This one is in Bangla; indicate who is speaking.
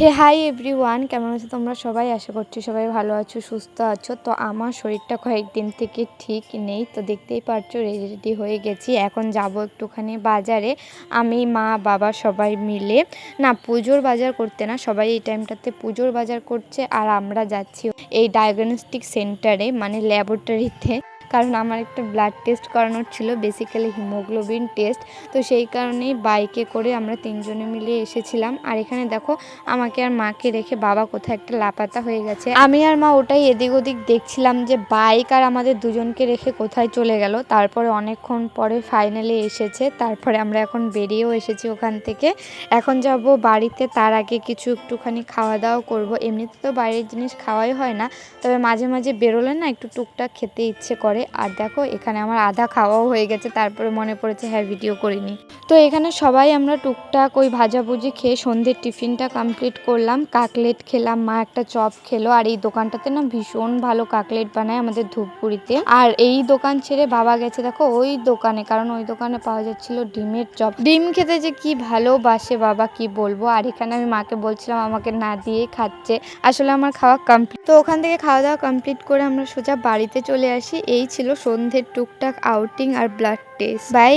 Speaker 1: হে হাই এভরিওয়ান, কেমন আছো তোমরা সবাই? আশা করছি সবাই ভালো আছো, সুস্থ আছো। তো আমার শরীরটা কয়েকদিন থেকে ঠিক নেই, তো দেখতেই পারছো রেডি হয়ে গেছি। এখন যাব একটুখানি বাজারে, আমি মা বাবা সবাই মিলে। না, পুজোর বাজার করতে না, সবাই এই টাইমটাতে পুজোর বাজার করছে আর আমরা যাচ্ছি এই ডায়াগনস্টিক সেন্টারে, মানে ল্যাবরেটরিতে। কারণ আমার একটা ব্লাড টেস্ট করানোর ছিল, বেসিক্যালি হিমোগ্লোবিন টেস্ট। তো সেই কারণেই বাইকে করে আমরা তিনজনে মিলে এসেছিলাম। আর এখানে দেখো, আমাকে আর মাকে রেখে বাবা কোথায় একটা লাপাতা হয়ে গেছে। আমি আর মা ওটাই এদিক ওদিক দেখছিলাম যে বাইক আর আমাদের দুজনকে রেখে কোথায় চলে গেল। তারপরে অনেকক্ষণ পরে ফাইনালি এসেছে। তারপরে আমরা এখন বেরিয়েও এসেছি ওখান থেকে। এখন যাব বাড়িতে, তার আগে কিছু একটুখানি খাওয়া দাওয়া করব। এমনিতে তো বাইরের জিনিস খাওয়াই হয় না, তবে মাঝে মাঝে বেরোলে না একটু টুকটাক খেতে ইচ্ছে করে। আর দেখো, এখানে আমার আধা খাওয়াও হয়ে গেছে। তারপরে মনে পড়েছে হ্যাঁ, ভিডিও করিনি। তো এখানে সবাই আমরা টুকটাক ওই ভাজাভুজি খেয়ে সন্ধ্যের টিফিনটা কমপ্লিট করলাম। কাকলেট খেলাম, মা একটা চপ খেলো। আর এই দোকানটাতে না ভীষণ ভালো কাকলেট বানায় আমাদের ধূপগুড়িতে। আর এই দোকান ছেড়ে বাবা গেছে দেখো ওই দোকানে, কারণ ওই দোকানে পাওয়া যাচ্ছিল ডিমের চপ। ডিম খেতে যে কি ভালোবাসে বাবা, কি বলবো। আর এখানে আমি মাকে বলছিলাম আমাকে না দিয়ে খাচ্ছে। আসলে আমার খাওয়া কমপ্লিট। তো ওখান থেকে খাওয়া দাওয়া কমপ্লিট করে আমরা সোজা বাড়িতে চলে আসি। এই ছিল সন্ধ্যের টুকটাক আউটিং আর ব্লাড টেস্ট। বাই।